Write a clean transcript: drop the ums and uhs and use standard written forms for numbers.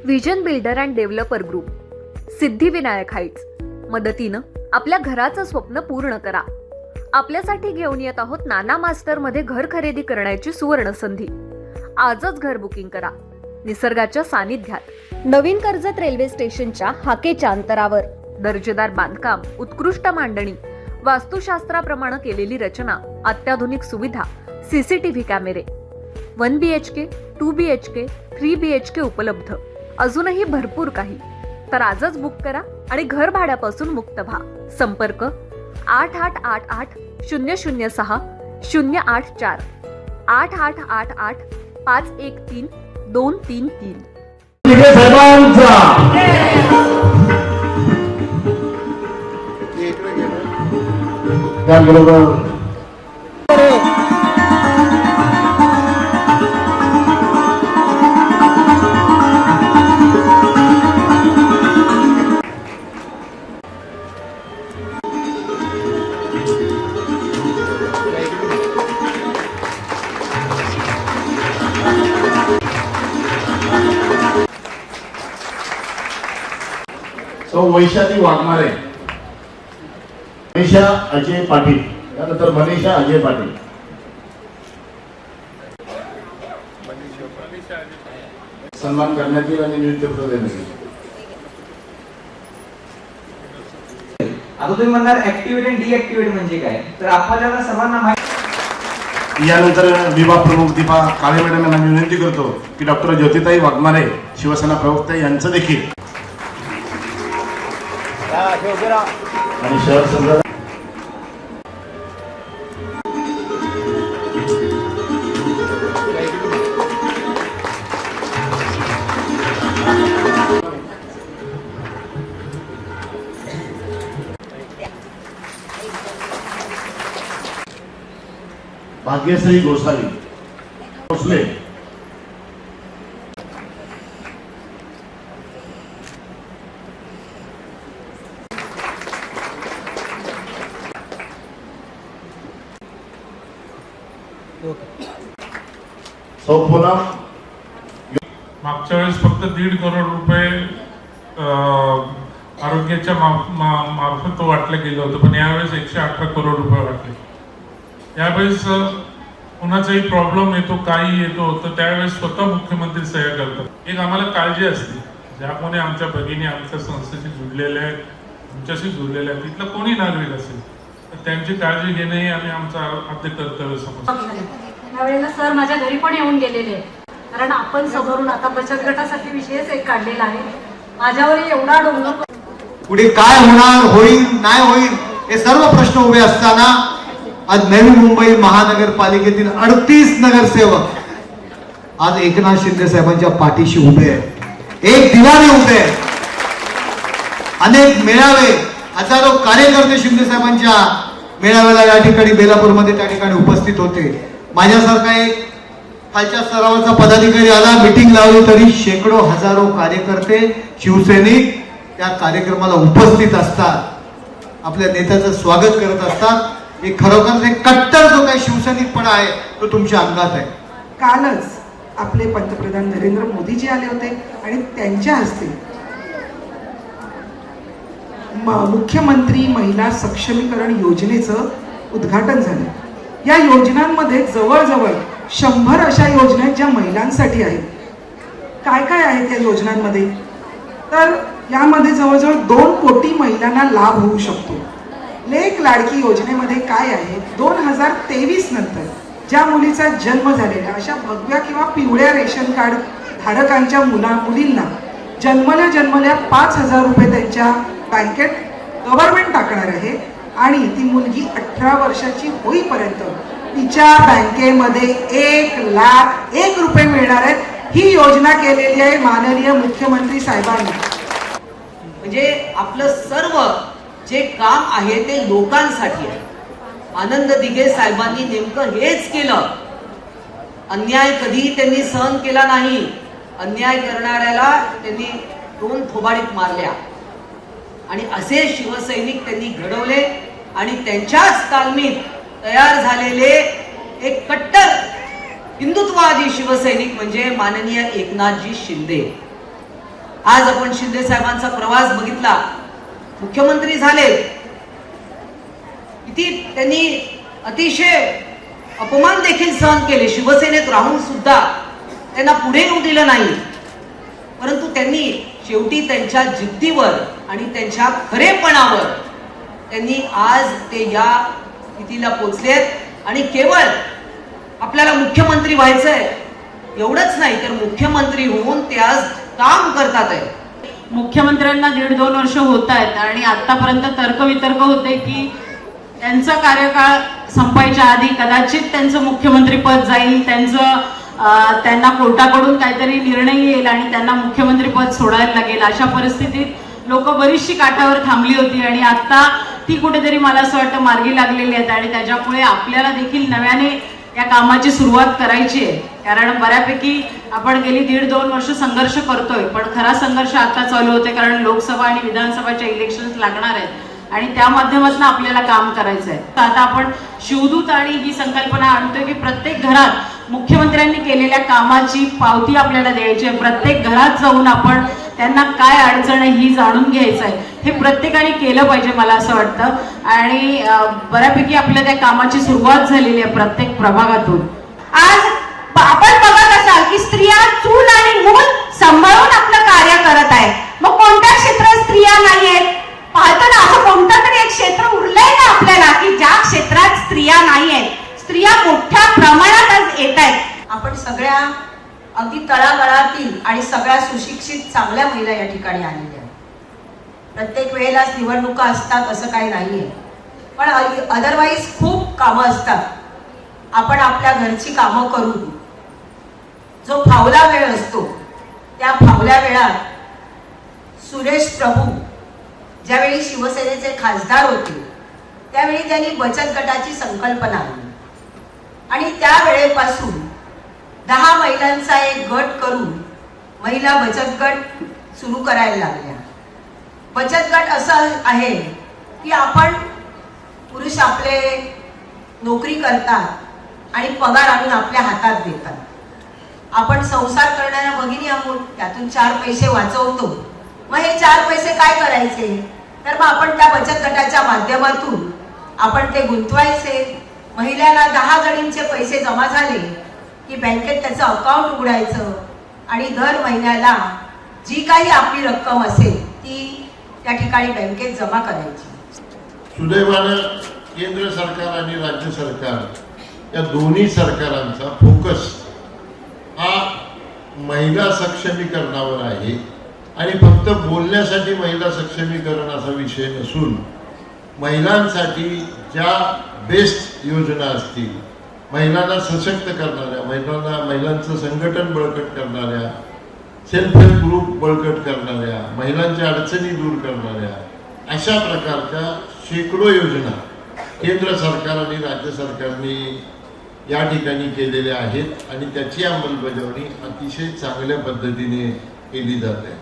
Vision builder and developer group, Siddhivinayak Heights मदतीनं आपल्या घराचं स्वप्न पूर्ण करा. आपल्यासाठी घेऊन येत आहोत नाना मास्टर मध्ये घर खरेदी करण्याची सुवर्ण संधी. आजच घर बुकिंग करा. निसर्गाच्या सानिध्यात, नवीन कर्जत रेल्वे स्टेशनच्या हाकेच्या अंतरावर. दर्जेदार बांधकाम, उत्कृष्ट मांडणी, वास्तुशास्त्राप्रमाणे केलेली रचना, अत्याधुनिक सुविधा, सीसीटीव्ही कॅमेरे, 1 BHK, 2 BHK, 3 BHK उपलब्ध. अजूनही भरपूर काही. तर आजच बुक करा आणि घर भाड्यापासून मुक्त व्हा. संपर्क 8888 006 084 8888 513 233. वैशाली वाघमारे, मनीषा अजय पाटील, त्यानंतर मनीषा अजय पाटील. सन्मान करण्यात येईल आणि नियुक्तीपत्र देण्यात येईल. आता तुम्ही म्हणणार ऍक्टिव्हेट आणि डिऍक्टिव्हेट म्हणजे काय, तर आपल्याला सर्वांना माहिती. यानंतर विभाग प्रमुख दीपा काळे मॅडम यांना मी विनंती करतो की डॉक्टर ज्योतिताई वाघमारे, शिवसेना प्रवक्ता, यांचं देखील आणि शहर संघ भाग्यश्री गोसावी भोसले, मागच्या वेळेस फक्त 1.5 करोड रुपये आरोग्याच्या मार्फत वाटलं गेलं होतं, पण यावेळेस 118 करोड रुपये वाटले. यावेळेस कुणाचाही प्रॉब्लेम येतो, काही येतो, तर त्यावेळेस स्वतः मुख्यमंत्री सह्या करतात. एक आम्हाला काळजी असते, ज्या कोणी आमच्या भगिनी आमच्या संस्थेशी जुडलेल्या आहेत, आमच्याशी जुडलेल्या आहेत, तिथलं कोणी नागरिक असेल तर त्यांची काळजी घेणे हे आम्ही आमचं आद्य कर्तव्य समजतो. त्यावेळेला सर माझ्या घरी पण येऊन गेलेले आहेत, कारण आपण समोरून आता बचत गटासाठी विषयच एक काढलेला आहे. माझ्यावर एवढा डोंगर, पुढे काय होणार, होईल नाही होईल हे सर्व प्रश्न उभे असताना आज नवी मुंबई महानगरपालिकेतील 38 नगरसेवक आज एकनाथ शिंदे साहेबांच्या पाठीशी उभे आहेत, एक दिवाने उभे आहेत. अनेक मेळावे, हजारो कार्यकर्ते शिंदे साहेबांच्या मेळाव्याला या ठिकाणी बेलापूरमध्ये त्या ठिकाणी उपस्थित होते. माझ्यासारखा एक खालच्या स्तरावरचा पदाधिकारी आला, मिटिंग लावली, तरी शेकडो हजारो कार्यकर्ते शिवसैनिक त्या कार्यक्रमाला उपस्थित असतात, आपल्या नेत्याचं स्वागत करत असतात. हे खरोखर एक कट्टर जो काही शिवसैनिकपणा आहे तो तुमच्या अंगात आहे. कालच आपले पंतप्रधान नरेंद्र मोदीजी आले होते आणि त्यांच्या हस्ते मुख्यमंत्री महिला सक्षमीकरण योजनेचं उद्घाटन झालं. या योजनांमध्ये जवळजवळ 100 अशा योजना आहेत ज्या महिलांसाठी आहेत. काय काय आहेत या योजनांमध्ये, तर यामध्ये जवळजवळ 2 कोटी महिलांना लाभ होऊ शकतो. लेक लाडकी योजनेमध्ये काय आहे, 2023 नंतर ज्या मुलीचा जन्म झालेला, अशा भगव्या किंवा पिवळ्या रेशन कार्ड धारकांच्या मुलींना जन्मल्या 5,000 रुपये त्यांच्या बँकेत गव्हर्नमेंट टाकणार आहे आणि ती मुलगी 18 वर्षाची होईपर्यंत तिच्या बँकेमध्ये 1,01,000 रुपये मिळणार आहेत. ही योजना केलेली आहे माननीय मुख्यमंत्री साहेबांनी. म्हणजे आपलं सर्व जे काम आहे ते लोकांसाठी आहे. आनंद दिघे साहेबांनी नेमकं हेच केलं. अन्याय कधीही त्यांनी सहन केला नाही. अन्याय करणाऱ्याला त्यांनी 2 थोबाडीत मारल्या आणि असे शिवसैनिक त्यांनी घडवले आणि त्यांच्याच तालमीत तयार झालेले एक कट्टर हिंदुत्ववादी शिवसैनिक म्हणजे माननीय एकनाथजी शिंदे. आज आपण शिंदे साहेबांचा प्रवास बघितला, मुख्यमंत्री झाले, किती त्यांनी अतिशय अपमान देखील सहन केले, शिवसेनेत राहून सुद्धा त्यांना पुढे येऊ दिलं नाही, परंतु त्यांनी शेवटी त्यांच्या जिद्दीवर आणि त्यांच्या खरेपणावर त्यांनी आज ते या स्थितीला पोचलेत आणि केवळ आपल्याला मुख्यमंत्री व्हायचंय एवढंच नाही तर मुख्यमंत्री होऊन ते आज काम करतात आहे. मुख्यमंत्र्यांना 1.5-2 वर्ष होत आहेत आणि आतापर्यंत तर्कवितर्क होते की त्यांचा कार्यकाळ संपायच्या आधी कदाचित त्यांचं मुख्यमंत्री पद जाईल, त्यांना कोर्टाकडून काहीतरी निर्णय येईल आणि त्यांना मुख्यमंत्री पद सोडायला लागेल. अशा परिस्थितीत लोक बरीचशी काठावर थांबली होती आणि आता ती कुठेतरी मला असं वाटतं मार्गी लागलेली आहेत आणि त्याच्यामुळे आपल्याला देखील नव्याने या कामाची सुरुवात करायची आहे. कारण बऱ्यापैकी आपण गेली 1.5-2 वर्ष संघर्ष करतोय, पण खरा संघर्ष आता चालू होते कारण लोकसभा आणि विधानसभाच्या इलेक्शन्स लागणार आहेत आणि त्या माध्यमातून आपल्याला काम करायचं आहे. तर आता आपण शिवदूत आणि ही संकल्पना आणतोय की प्रत्येक घरात मुख्यमंत्र्यांनी केलेल्या कामाची पावती आपल्याला द्यायची आहे. प्रत्येक घरात जाऊन आपण त्यांना काय अडचण आहे ही जाणून घ्यायचं आहे. हे प्रत्येकाने केलं पाहिजे मला असं वाटतं आणि बऱ्यापैकी आपल्या त्या कामाची सुरुवात झालेली आहे प्रत्येक प्रभागातून. आज आपण बघत असाल की स्त्रिया चूल आणि मूल सांभाळून आपलं कार्य करत आहे. मग कोणत्या क्षेत्रात स्त्रिया नाही आहेत? पाहतो ना, असं कोणतं तरी एक क्षेत्र उरलंय ना आपल्याला की ज्या क्षेत्रात स्त्रिया नाही आहेत. स्त्रिया मोठ्या प्रमाणात आज येत आहेत. आपण सगळ्या अगदी तळागाळातील आणि सगळ्या सुशिक्षित चांगल्या महिला या ठिकाणी आलेल्या आहेत. प्रत्येक वेळेलाच निवडणुका असतात असं काही नाहीये, पण अदरवाईज खूप कामं असतात. आपण आपल्या घरची कामं करून जो फावला वेळ असतो त्या फावल्या वेळात सुरेश प्रभू ज्यावेळी शिवसेनेचे खासदार होते त्यावेळी त्यांनी बचत गटाची संकल्पना आणली आणि त्या वेळेपासून 10 महिलांचा एक गट करून महिला बचत गट सुरू करायला लागल्या. बचत गट असं आहे की आपण पुरुष आपले नोकरी करतात आणि पगार आणून आपल्या हातात देतात. आपण संसार करणाऱ्या भगिनी आहोत, त्यातून 4 पैसे वाचवतो. मग हे 4 पैसे काय करायचे, तर मग आपण त्या बचत गटाच्या माध्यमातून आपण ते गुंतवायचे. महिलांना 10 जणींचे पैसे जमा झाले की बँकेत त्याचं अकाउंट उघडायचं आणि दर महिन्याला जी काही आपली रक्कम असेल ती त्या ठिकाणी बँकेत जमा करायची. सुदैवानं केंद्र सरकार आणि राज्य सरकार या दोन्ही सरकारांचा फोकस हा महिला सक्षमीकरणावर आहे आणि फक्त बोलण्यासाठी महिला सक्षमीकरण असा विषय नसून महिलांसाठी ज्या बेस्ट योजना असतील, महिलांना सशक्त करणाऱ्या, महिलांचं संघटन बळकट करणाऱ्या, सेल्फ हेल्प ग्रुप बळकट करणाऱ्या, महिलांच्या अडचणी दूर करणाऱ्या अशा प्रकारच्या शेकडो योजना केंद्र सरकार आणि राज्य सरकारने या ठिकाणी केलेल्या आहेत आणि त्याची अंमलबजावणी अतिशय चांगल्या पद्धतीने केली जाते.